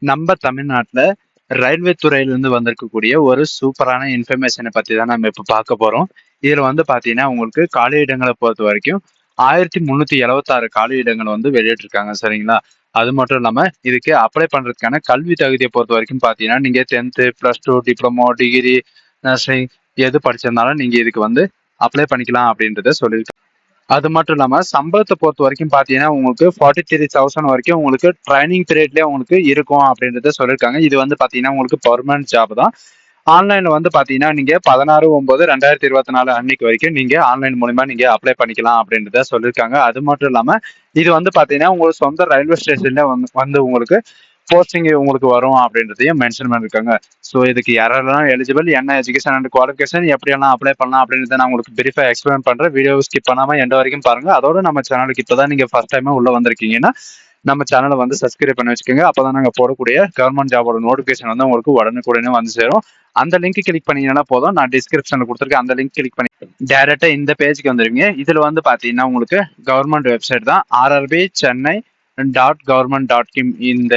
நம்ம தமிழ்நாட்டுல ரயில்வே துறையிலிருந்து வந்திருக்கக்கூடிய ஒரு சூப்பரான இன்ஃபர்மேஷனை பத்தி தான் நம்ம இப்ப பார்க்க போறோம். இதுல வந்து பாத்தீங்கன்னா உங்களுக்கு காலியிடங்களை பொறுத்த வரைக்கும் 1376 காலியிடங்கள் வந்து வெளியிட்டிருக்காங்க. சரிங்களா? அது மட்டும் இல்லாம இதுக்கு அப்ளை பண்றதுக்கான கல்வி தகுதியை பொறுத்த வரைக்கும் பாத்தீங்கன்னா நீங்க 10th +2 டிப்ளமோ டிகிரி நர்சிங் எது படிச்சிருந்தாலும் நீங்க இதுக்கு வந்து அப்ளை பண்ணிக்கலாம் அப்படின்றத சொல்லியிருக்காங்க. அது மட்டும் இல்லாம சம்பளத்தை பொறுத்த வரைக்கும் பாத்தீங்கன்னா உங்களுக்கு 43,000 வரைக்கும் உங்களுக்கு ட்ரைனிங் பீரியட்லயே உங்களுக்கு இருக்கும் அப்படின்றத சொல்லியிருக்காங்க. இது வந்து பாத்தீங்கன்னா உங்களுக்கு பர்மனன்ட் ஜாப் தான். ஆன்லைன்ல வந்து பாத்தீங்கன்னா நீங்க 16/9/2024 அன்னைக்கு வரைக்கும் நீங்க ஆன்லைன் மூலமா நீங்க அப்ளை பண்ணிக்கலாம் அப்படின்றத சொல்லியிருக்காங்க. அது மட்டும் இல்லாம இது வந்து பாத்தீங்கன்னா உங்களுக்கு சொந்த ரயில்வே ஸ்டேஷன்ல வந்து உங்களுக்கு போஸ்டிங் உங்களுக்கு வரும் அப்படின்றதையும் மென்ஷன் பண்ணிருக்காங்க. ஸோ இதுக்கு யாரெல்லாம் எலிஜிபிள், என்ன எஜுகேஷன் அண்ட் குவாலிஃபிகேஷன், எப்படியெல்லாம் அப்ளை பண்ணலாம் அப்படின்றத நான் உங்களுக்கு பிரீஃபா எக்ஸ்பிளைன் பண்றேன். வீடியோ ஸ்கிப் பண்ணாம எண்ட் வரைக்கும் பாருங்க. அதோட நம்ம சேனலுக்கு இப்பதான் நீங்க ஃபர்ஸ்ட் டைம் உள்ள வந்திருக்கீங்கன்னா நம்ம சேனலை வந்து சப்ஸ்கிரைப் பண்ணி வச்சுக்கோங்க. அப்பதான் நாங்க போடக்கூடிய கவர்மெண்ட் ஜாபோட நோட்டிபிகேஷன் வந்து உங்களுக்கு உடனுக்குடனே வந்து சேரும். அந்த லிங்க் கிளிக் பண்ணீங்கன்னா போதும். நான் டிஸ்கிரிப்ஷன்ல கொடுத்துருக்கேன். அந்த லிங்க் கிளிக் பண்ணி டைரக்டா இந்த பேஜுக்கு வந்துருவீங்க. இதுல வந்து பாத்தீங்கன்னா உங்களுக்கு கவர்மெண்ட் வெப்சைட் தான் RRB சென்னை .government.in. இந்த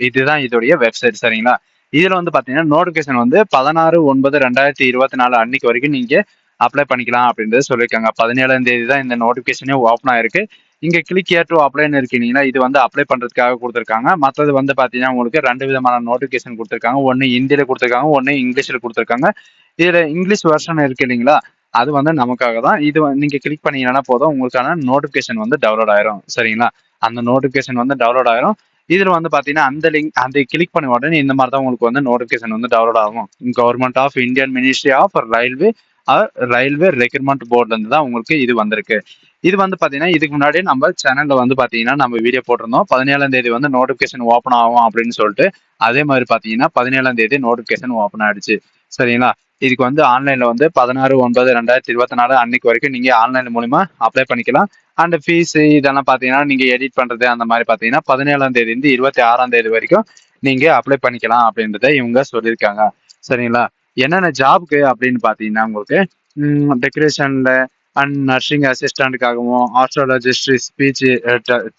இதுதான் இதோடைய வெப்சைட். சரிங்களா? இதுல வந்து பாத்தீங்கன்னா நோட்டிபிகேஷன் வந்து 16/9/2024 அன்னைக்கு வரைக்கும் நீங்க அப்ளை பண்ணிக்கலாம் அப்படின்றது சொல்லியிருக்காங்க. 17ஆம் தேதி தான் இந்த நோட்டிபிகேஷனே ஓப்பன் ஆயிருக்கு. இங்க கிளிக் ஹியர் டு அப்ளைன்னு இருக்கீங்களா, இது வந்து அப்ளை பண்றதுக்காக கொடுத்துருக்காங்க. மற்றது வந்து பாத்தீங்கன்னா உங்களுக்கு 2 விதமான நோட்டிபிகேஷன் கொடுத்துருக்காங்க. ஒன்னு ஹிந்தியில கொடுத்துருக்காங்க, ஒன்னு இங்கிலீஷ்ல கொடுத்துருக்காங்க. இதுல இங்கிலீஷ் வெர்ஷன் இருக்கு இல்லைங்களா, அது வந்து நமக்காக தான். இது நீங்க கிளிக் பண்ணீங்கன்னா போதும் உங்களுக்கான நோட்டிபிகேஷன் வந்து டவுன்லோட் ஆயிரும். சரிங்களா? அந்த நோட்டிபிகேஷன் வந்து டவுன்லோட் ஆயிரும். இதுல வந்து பாத்தீங்கன்னா அந்த லிங்க் அந்த கிளிக் பண்ண உடனே இந்த மாதிரி தான் உங்களுக்கு வந்து நோட்டிபிகேஷன் வந்து டவுன்லோட் ஆகும். Government of Indian ministry of railway recruitment போர்ட்ல இருந்து தான் உங்களுக்கு இது வந்திருக்கு. இது வந்து பாத்தீங்கன்னா இதுக்கு முன்னாடி நம்ம சேனல்ல வந்து பாத்தீங்கன்னா நம்ம வீடியோ போட்டிருந்தோம். 17ஆம் தேதி வந்து நோட்டிபிகேஷன் ஓப்பன் ஆகும் அப்படின்னு சொல்லிட்டு. அதே மாதிரி பாத்தீங்கன்னா 17ஆம் தேதி நோட்டிபிகேஷன் ஓப்பன் ஆயிடுச்சு. சரிங்களா? இதுக்கு வந்து ஆன்லைன்ல வந்து 16/9/2024 அன்னைக்கு வரைக்கும் நீங்க ஆன்லைன் மூலமா அப்ளை பண்ணிக்கலாம். அண்ட் ஃபீஸ் இதெல்லாம் பாத்தீங்கன்னா நீங்க எடிட் பண்றது அந்த மாதிரி பாத்தீங்கன்னா 17ஆம் தேதி இருந்து 26ஆம் தேதி வரைக்கும் நீங்க அப்ளை பண்ணிக்கலாம் அப்படின்றத இவங்க சொல்லியிருக்காங்க. சரிங்களா? என்னென்ன ஜாப்க்கு அப்படின்னு பாத்தீங்கன்னா உங்களுக்கு டெக்கரேஷன்ல அண்ட் நர்சிங் அசிஸ்டன்ட்காகவும், ஆஸ்ட்ராலஜிஸ்ட், ஸ்பீச்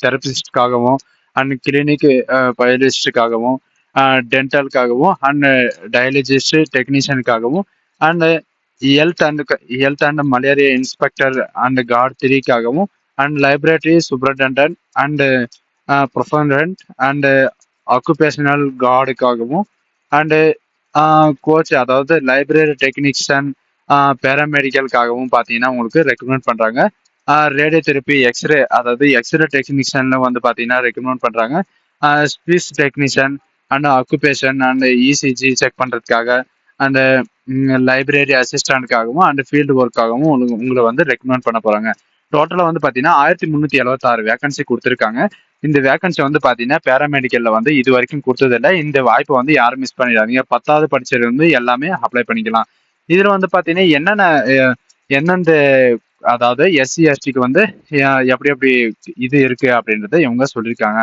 தெரபிஸ்ட்காகவும், அண்ட் கிளினிக் பயாலஜிஸ்டுக்காகவும், டென்டலுக்காகவும், அண்ட் டயாலஜிஸ்ட் டெக்னீஷியனுக்காகவும், and health and malaria inspector and guard 3க்காகவும், அண்ட் லைப்ரரி சூப்பரண்டன்ட் அண்ட் ப்ரொஃபரண்ட் அண்ட் ஆக்குபேஷனல் கார்டுக்காகவும், அண்ட் கோச் அதாவது லைப்ரரி டெக்னீஷியன் பேராமெடிக்கலுக்காகவும் பார்த்தீங்கன்னா உங்களுக்கு ரெக்கமெண்ட் பண்ணுறாங்க. ரேடியோ தெரப்பி எக்ஸ்ரே அதாவது எக்ஸ்ரே டெக்னீஷியன்ல வந்து பார்த்தீங்கன்னா ரெக்கமெண்ட் பண்ணுறாங்க. Speech technician and occupation and ECG check பண்ணுறதுக்காக அந்த லைப்ரரி அசிஸ்டண்ட்காகவும் அண்ட் ஃபீல்டு ஒர்க்காகவும் உங்களை வந்து ரெக்கமெண்ட் பண்ண போகிறாங்க. டோட்டலாக வந்து பார்த்தீங்கன்னா 1376 வேகன்சி கொடுத்துருக்காங்க. இந்த வேகன்சி வந்து பார்த்தீங்கன்னா பேராமெடிக்கல்ல வந்து இது வரைக்கும் கொடுத்ததில்லை. இந்த வாய்ப்பை வந்து யாரும் மிஸ் பண்ணிடாதீங்க. 10வது படிச்சது வந்து எல்லாமே அப்ளை பண்ணிக்கலாம். இதுல வந்து பாத்தீங்கன்னா எந்தெந்த அதாவது SC STக்கு வந்து எப்படி எப்படி இது இருக்கு அப்படின்றத இவங்க சொல்லியிருக்காங்க.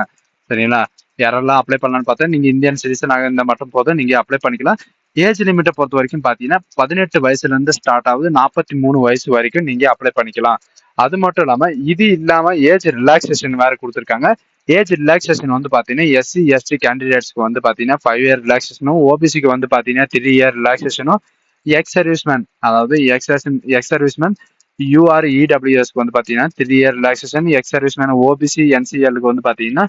சரிங்களா? யாரெல்லாம் அப்ளை பண்ணலாம்னு பார்த்தா நீங்க இந்தியன் சிட்டிசன் ஆக இருந்தா மட்டும் போதும், நீங்க அப்ளை பண்ணிக்கலாம். ஏஜ் லிமிட்டை பொறுத்த வரைக்கும் பாத்தீங்கன்னா 18 வயசுல இருந்து ஸ்டார்ட் ஆகுது. 43 வயசு வரைக்கும் நீங்க அப்ளை பண்ணிக்கலாம். அது மட்டும் இல்லாம இது இல்லாம ஏஜ் ரிலாக்ஸேஷன் வேற கொடுத்துருக்காங்க. ஏஜ் ரிலாக்ஸேஷன் வந்து பாத்தீங்கன்னா SC ST கேண்டிடேட்ஸ்க்கு வந்து பாத்தீங்கன்னா 5 இயர் ரிலாக்ஸேஷனும், OBCக்கு வந்து பாத்தீங்கன்னா 3 இயர் ரிலாக்ஸேஷனும், எக்ஸ் சர்வீஸ்மேன் அதாவது எக்ஸ் சர்வீஸ்மேன் UREWSக்கு வந்து பாத்தீங்கன்னா 3 year relaxation, X serviceman OBC NCLக்கு வந்து பாத்தீங்கன்னா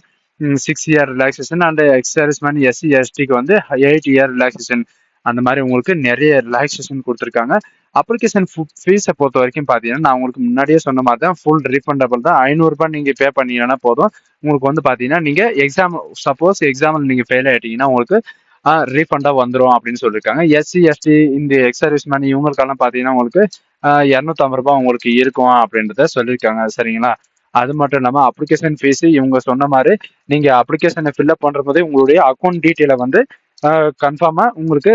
6 year relaxation, and X serviceman SC STக்கு வந்து 8 இயர் ரிலாக்ஸேஷன். அந்த மாதிரி உங்களுக்கு நிறைய ரிலாக்ஸேஷன் கொடுத்துருக்காங்க. அப்ளிகேஷன் ஃபீஸை பொறுத்த வரைக்கும் பாத்தீங்கன்னா நான் உங்களுக்கு முன்னாடியே சொன்ன மாதிரி தான் ஃபுல் ரீஃபண்டபிள் தான். 500 ரூபாய் நீங்க பே பண்ணீங்கன்னா போதும். உங்களுக்கு வந்து பாத்தீங்கன்னா நீங்க சப்போஸ் எக்ஸாமில் நீங்க ஃபெயில் ஆயிட்டீங்கன்னா உங்களுக்கு ரீஃபண்டா வந்துடும் அப்படின்னு சொல்லியிருக்காங்க. SC ST இந்த எக்ஸ் சர்வீஸ்மேன் இவங்களுக்கெல்லாம் பாத்தீங்கன்னா உங்களுக்கு 250 ரூபாய் உங்களுக்கு இருக்கும் அப்படின்றத சொல்லியிருக்காங்க. சரிங்களா? அது மட்டும் இல்லாம அப்ளிகேஷன் ஃபீஸ் இவங்க சொன்ன மாதிரி நீங்க அப்ளிகேஷனை ஃபில்அப் பண்ற போதே உங்களுடைய அக்கௌண்ட் டீட்டெயிலை வந்து கன்ஃபார்மா உங்களுக்கு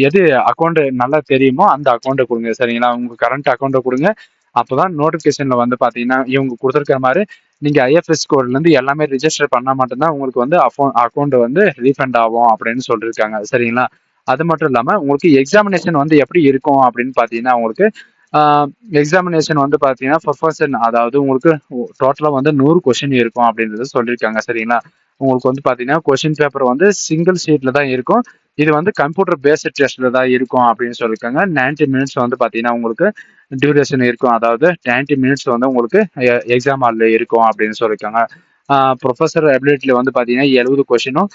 எது அக்கௌண்ட் நல்லா தெரியுமோ அந்த அக்கௌண்ட்டை கொடுங்க. சரிங்களா? உங்க கரண்ட் அக்கௌண்ட்டை கொடுங்க. அப்போதான் நோட்டிபிகேஷன்ல வந்து பாத்தீங்கன்னா இவங்க கொடுத்துருக்கிற மாதிரி நீங்க IFS கோட்ல இருந்து எல்லாமே ரிஜிஸ்டர் பண்ணா மட்டும்தான் உங்களுக்கு வந்து அக்கௌண்ட் வந்து ரீஃபண்ட் ஆகும் அப்படின்னு சொல்லியிருக்காங்க. சரிங்களா? அது மட்டும் இல்லாம உங்களுக்கு எக்ஸாமினேஷன் வந்து எப்படி இருக்கும் அப்படின்னு பாத்தீங்கன்னா உங்களுக்கு எக்ஸாமினேஷன் வந்து பாத்தீங்கன்னா ப்ரொஃபஷன் அதாவது உங்களுக்கு டோட்டலா வந்து 100 கொஸ்டின் இருக்கும் அப்படின்றது சொல்லியிருக்காங்க. சரிங்களா? உங்களுக்கு வந்து பாத்தீங்கன்னா கொஸ்டின் பேப்பர் வந்து சிங்கிள் ஷீட்ல தான் இருக்கும். இது வந்து கம்ப்யூட்டர் பேஸ்ட் டெஸ்ட்ல தான் இருக்கும் அப்படின்னு சொல்லியிருக்காங்க. 90 மினிட்ஸ் வந்து பாத்தீங்கன்னா உங்களுக்கு டியூரேஷன் இருக்கும். அதாவது 90 மினிட்ஸ் வந்து உங்களுக்கு எக்ஸாம் ஹால்ல இருக்கும் அப்படின்னு சொல்லியிருக்காங்க. ப்ரொஃபஸர் அபிலிட்டில வந்து பாத்தீங்கன்னா 70 கொஸ்டினும்,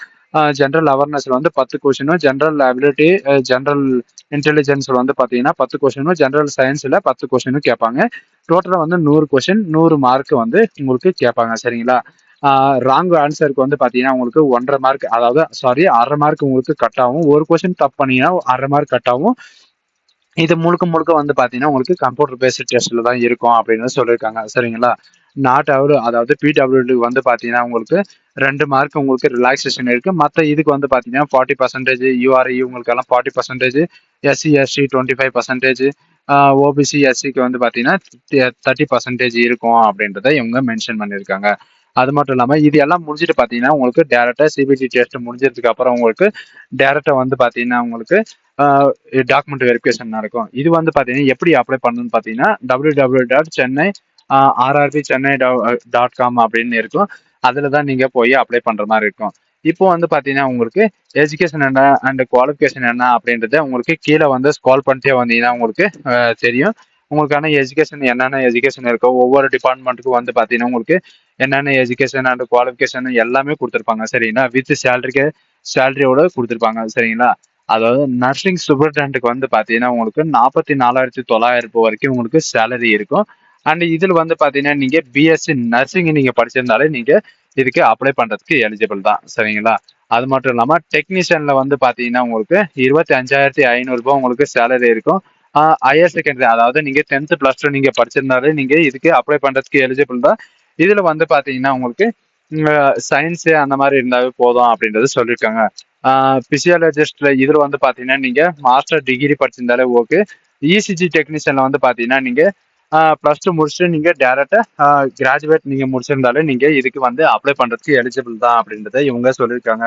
ஜென்ரல் அவேர்னஸ்ல வந்து 10 கொஸ்டினும், ஜென்ரல் அபிலிட்டி, ஜென்ரல் இன்டெலிஜென்ஸ்ல வந்து பாத்தீங்கன்னா 10 கொஸ்டினும், ஜென்ரல் சயின்ஸ்ல 10 கொஸ்டினும் கேட்பாங்க. டோட்டலா வந்து 100 கொஸ்டின், 100 மார்க் வந்து உங்களுக்கு கேட்பாங்க. சரிங்களா? ராங் ஆன்சருக்கு வந்து பாத்தீங்கன்னா உங்களுக்கு 1.5 மார்க், அதாவது சாரி 1/2 மார்க் உங்களுக்கு கட் ஆகும். ஒரு கொஸ்டின் தப்பு பண்ணீங்கன்னா 1/2 மார்க் கட் ஆகும். இது முழுக்க முழுக்க வந்து பாத்தீங்கன்னா உங்களுக்கு கம்ப்யூட்டர் பேஸ்ட் டெஸ்ட்ல தான் இருக்கும் அப்படின்னு சொல்லியிருக்காங்க. சரிங்களா? நாட் அவுட், அதாவது பிடபிள்யூ வந்து பாத்தீங்கன்னா உங்களுக்கு 2 மார்க் உங்களுக்கு ரிலாக்ஸேஷன் இருக்கு. மத்த இதுக்கு வந்து பாத்தீங்கன்னா 40%, யூஆர்இ உங்களுக்கு எல்லாம் 40%, எஸ்சி எஸ்டி 25%, ஓபிசி எஸ்சிக்கு வந்து பாத்தீங்கன்னா 30% இருக்கும் அப்படின்றத இவங்க மென்ஷன் பண்ணியிருக்காங்க. அது மட்டும் இல்லாம இது எல்லாம் முடிஞ்சுட்டு பாத்தீங்கன்னா உங்களுக்கு டேரக்டா சிபிடி டெஸ்ட் முடிஞ்சதுக்கு அப்புறம் உங்களுக்கு டேரக்டா வந்து பாத்தீங்கன்னா உங்களுக்கு டாக்குமெண்ட் வெரிஃபிகேஷன் நடக்கும். இது வந்து பாத்தீங்கன்னா எப்படி அப்ளை பண்ணணும்னு பாத்தீங்கன்னா www.chennai RRB chennai.com அப்படின்னு இருக்கும். அதுல தான் நீங்க போய் அப்ளை பண்ற மாதிரி இருக்கும். இப்போ வந்து பாத்தீங்கன்னா உங்களுக்கு எஜுகேஷன் என்ன அண்ட் குவாலிஃபிகேஷன் என்ன அப்படின்றத உங்களுக்கு கீழே வந்து ஸ்கால் பண்ணிட்டே வந்தீங்கன்னா உங்களுக்கு தெரியும். உங்களுக்கான எஜுகேஷன் என்னென்ன எஜுகேஷன் இருக்கோ ஒவ்வொரு டிபார்ட்மெண்ட்டுக்கும் வந்து பாத்தீங்கன்னா உங்களுக்கு என்னென்ன எஜுகேஷன் அண்ட் குவாலிஃபிகேஷன் எல்லாமே கொடுத்துருப்பாங்க. சரிங்களா? வித் சேலரியோட கொடுத்துருப்பாங்க. சரிங்களா? அதாவது நர்சிங் சூப்பர்டென்ட்டுக்கு வந்து பாத்தீங்கன்னா உங்களுக்கு 44,900 வரைக்கும் உங்களுக்கு சேலரி இருக்கும். அண்ட் இதுல வந்து பாத்தீங்கன்னா நீங்க பிஎஸ்சி நர்சிங் நீங்க படிச்சிருந்தாலே நீங்க இதுக்கு அப்ளை பண்றதுக்கு எலிஜிபிள் தான். சரிங்களா? அது மட்டும் இல்லாம டெக்னீஷியன்ல வந்து பாத்தீங்கன்னா உங்களுக்கு 25,500 உங்களுக்கு சேலரி இருக்கும். ஹையர் செகண்டரி, அதாவது நீங்க 10th +2 நீங்க படிச்சிருந்தாலே நீங்க இதுக்கு அப்ளை பண்றதுக்கு எலிஜிபிள் தான். இதுல வந்து பாத்தீங்கன்னா உங்களுக்கு சயின்ஸ் அந்த மாதிரி இருந்தாவே போதும் அப்படின்றது சொல்லியிருக்காங்க. பிசியாலஜிஸ்ட்ல இதுல வந்து பாத்தீங்கன்னா நீங்க மாஸ்டர் டிகிரி படிச்சிருந்தாலே ஓகே. இசிஜி டெக்னீஷியன்ல வந்து பாத்தீங்கன்னா நீங்க +2 முடிச்சுட்டு நீங்க டேரக்டா கிராஜுவேட் நீங்க முடிச்சிருந்தாலே நீங்க இதுக்கு வந்து அப்ளை பண்றதுக்கு எலிஜிபிள் தான் அப்படின்றத இவங்க சொல்லியிருக்காங்க.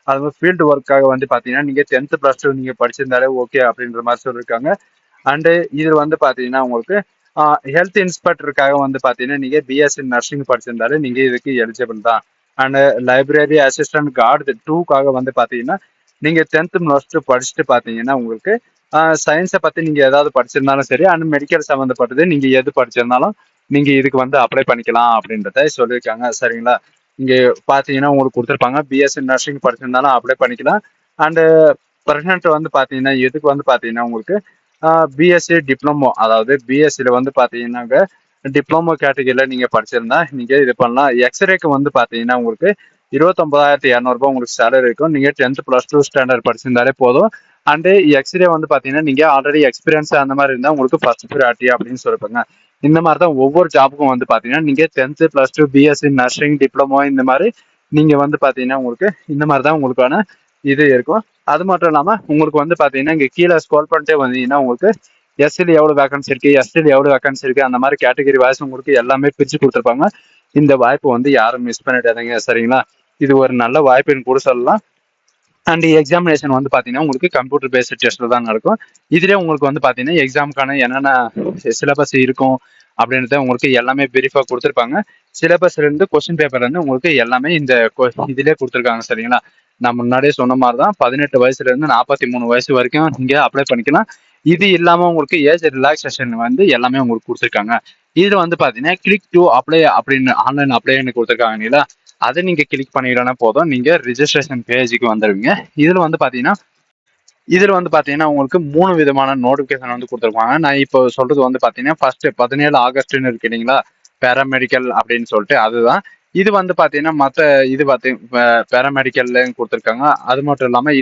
அது ஃபீல்டு ஒர்க்காக வந்து பாத்தீங்கன்னா நீங்க 10th +2 நீங்க படிச்சிருந்தாலே ஓகே அப்படின்ற மாதிரி சொல்லியிருக்காங்க. அண்டு இது வந்து பாத்தீங்கன்னா உங்களுக்கு ஹெல்த் இன்ஸ்பெக்டருக்காக வந்து பாத்தீங்கன்னா நீங்க பிஎஸ்சி நர்சிங் படிச்சிருந்தாலே நீங்க இதுக்கு எலிஜிபிள் தான். அண்ட் லைப்ரரி அசிஸ்டன்ட் கார்டு 2க்காக வந்து பாத்தீங்கன்னா நீங்க 10th +2 படிச்சுட்டு பாத்தீங்கன்னா உங்களுக்கு சயின்ஸை பத்தி நீங்க ஏதாவது படிச்சிருந்தாலும் சரி, அண்ட் மெடிக்கல் சம்மந்தப்பட்டது நீங்க எது படிச்சிருந்தாலும் நீங்க இதுக்கு வந்து அப்ளை பண்ணிக்கலாம் அப்படின்றத சொல்லியிருக்காங்க. சரிங்களா? இங்க பாத்தீங்கன்னா உங்களுக்கு கொடுத்துருப்பாங்க பிஎஸ்சி நர்சிங் படிச்சிருந்தாலும் அப்ளை பண்ணிக்கலாம். அண்டு ப்ரெசன்ட் வந்து பாத்தீங்கன்னா எதுக்கு வந்து பாத்தீங்கன்னா உங்களுக்கு பிஎஸ்சி டிப்ளமோ, அதாவது பிஎஸ்சியில் வந்து பார்த்தீங்கன்னாக்க டிப்ளமோ கேட்டகரியில நீங்கள் படிச்சிருந்தா நீங்கள் இது பண்ணலாம். எக்ஸ்ரேக்கு வந்து பார்த்தீங்கன்னா உங்களுக்கு 29,200 உங்களுக்கு சேலரி இருக்கும். நீங்கள் 10th +2 ஸ்டாண்டர்ட் படிச்சிருந்தாலே போதும். அண்டு எக்ஸ்ரே வந்து பார்த்தீங்கன்னா நீங்கள் ஆல்ரெடி எக்ஸ்பீரியன்ஸ் அந்த மாதிரி இருந்தால் உங்களுக்கு ஃபர்ஸ்ட் ப்ரியாரிட்டி அப்படின்னு சொல்லிருப்பாங்க. இந்த மாதிரி தான் ஒவ்வொரு ஜாப்புக்கும் வந்து பார்த்தீங்கன்னா நீங்கள் 10th +2 பிஎஸ்சி நர்சிங் டிப்ளமோ இந்த மாதிரி நீங்கள் வந்து பார்த்தீங்கன்னா உங்களுக்கு இந்த மாதிரி தான் உங்களுக்கான இது இருக்கும். அது மட்டும் இல்லாம உங்களுக்கு வந்து பாத்தீங்கன்னா இங்க கீழே ஸ்க்ரோல் பண்ணிட்டே வந்தீங்கன்னா உங்களுக்கு எஸ்சில எவ்வளவு வேகன்சி இருக்கு, எஸ்டில எவ்வளவு வேகன்சி இருக்கு, அந்த மாதிரி கேட்டகரி வாய்ஸ் உங்களுக்கு எல்லாமே பிரிச்சு கொடுத்துருப்பாங்க. இந்த வாய்ப்பு வந்து யாரும் மிஸ் பண்ணிடாதீங்க. சரிங்களா? இது ஒரு நல்ல வாய்ப்புன்னு கூட சொல்லலாம். அண்ட் எக்ஸாமினேஷன் வந்து பாத்தீங்கன்னா உங்களுக்கு கம்ப்யூட்டர் பேஸ்ட் டெஸ்ட்ல தான் நடக்கும். இதுலயே உங்களுக்கு வந்து பாத்தீங்கன்னா எக்ஸாமுக்கான என்னென்ன சிலபஸ் இருக்கும் அப்படின்றத உங்களுக்கு எல்லாமே பிரீஃபா கொடுத்துருப்பாங்க. சிலபஸ்ல இருந்து கொஸ்டின் பேப்பர்ல இருந்து உங்களுக்கு எல்லாமே இந்த இதுலயே கொடுத்துருக்காங்க. சரிங்களா? நான் முன்னாடியே சொன்ன மாதிரி தான் 18 வயசுல இருந்து 43 வயசு வரைக்கும் நீங்க அப்ளை பண்ணிக்கலாம். இது இல்லாம உங்களுக்கு ஏஜ் ரிலாக்ஸேஷன் வந்து எல்லாமே உங்களுக்கு கொடுத்துருக்காங்க. இதுல வந்து பாத்தீங்கன்னா கிளிக் டு அப்ளை அப்படின்னு ஆன்லைன் அப்ளைன்னு கொடுத்துருக்காங்க இல்லையா? அதை நீங்க கிளிக் பண்ணிடனா போதும், நீங்க ரிஜிஸ்ட்ரேஷன் பேஜுக்கு வந்துடுவீங்க. இதுல வந்து பாத்தீங்கன்னா உங்களுக்கு 3 விதமான நோட்டிபிகேஷன் வந்து கொடுத்துருப்பாங்க. நான் இப்போ சொல்றது வந்து பாத்தீங்கன்னா ஃபர்ஸ்ட் 17 ஆகஸ்ட்னு இருக்கு இல்லைங்களா, பேராமெடிக்கல் அப்படின்னு சொல்லிட்டு அதுதான். இது வந்து பாத்தீங்கன்னா மத்த இது பேராமெடிக்கல்ல கொடுத்துருக்காங்க. அது மட்டும் இல்லாம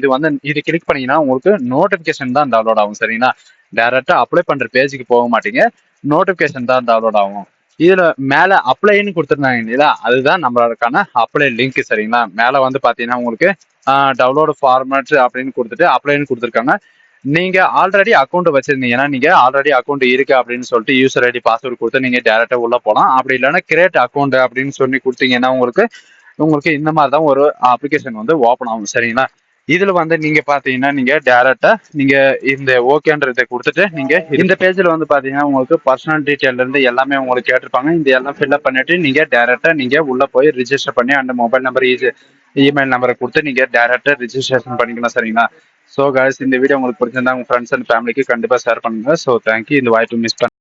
இது கிளிக் பண்ணீங்கன்னா உங்களுக்கு நோட்டிபிகேஷன் தான் டவுன்லோட் ஆகும். சரிங்களா? டைரக்டா அப்ளை பண்ற பேஜுக்கு போக மாட்டீங்க, நோட்டிபிகேஷன் தான் டவுன்லோட் ஆகும். இதுல மேல அப்ளைன்னு கொடுத்துருந்தாங்க இல்லையா, அதுதான் நம்மளுக்கான அப்ளை லிங்க். சரிங்களா? மேல வந்து பாத்தீங்கன்னா உங்களுக்கு டவுன்லோடு ஃபார்மேட் அப்படின்னு கொடுத்துட்டு அப்ளைன்னு கொடுத்துருக்காங்க. நீங்க ஆல்ரெடி அக்கௌண்ட் வச்சிருந்தீங்கன்னா நீங்க ஆல்ரெடி அக்கௌண்ட் இருக்கு அப்படின்னு சொல்லிட்டு யூசர் ஐடி பாஸ்வேர்டு கொடுத்து நீங்க டேரக்டா உள்ள போகலாம். அப்படி இல்லைன்னா கிரியேட் அக்கௌண்ட் அப்படின்னு சொல்லி கொடுத்தீங்கன்னா உங்களுக்கு இந்த மாதிரி தான் ஒரு அப்ளிகேஷன் வந்து ஓப்பன் ஆகும். சரிங்களா? இதுல வந்து நீங்க பாத்தீங்கன்னா நீங்க டேரக்டா நீங்க இந்த ஓகேன்றதை கொடுத்துட்டு நீங்க இந்த பேஜ்ல வந்து பாத்தீங்கன்னா உங்களுக்கு பர்சனல் டீடைல்ல இருந்து எல்லாமே உங்களுக்கு கேட்டிருப்பாங்க. இந்த எல்லாம் ஃபில்அப் பண்ணிட்டு நீங்க டேரக்டா நீங்க உள்ள போய் ரிஜிஸ்டர் பண்ணி அந்த மொபைல் நம்பர் இமெயில் நம்பரை கொடுத்து நீங்க டைரக்டா ரிஜிஸ்ட்ரேஷன் பண்ணிக்கலாம். சரிங்களா? ஸோ காய்ஸ், இந்த வீடியோ உங்களுக்கு பிடிச்சிருந்தா உங்க ஃப்ரெண்ட்ஸ் அண்ட் ஃபேமிலிக்கு கண்டிப்பா ஷேர் பண்ணுங்க. So thank you. இந்த வாய்ப்பு மிஸ் பண்ண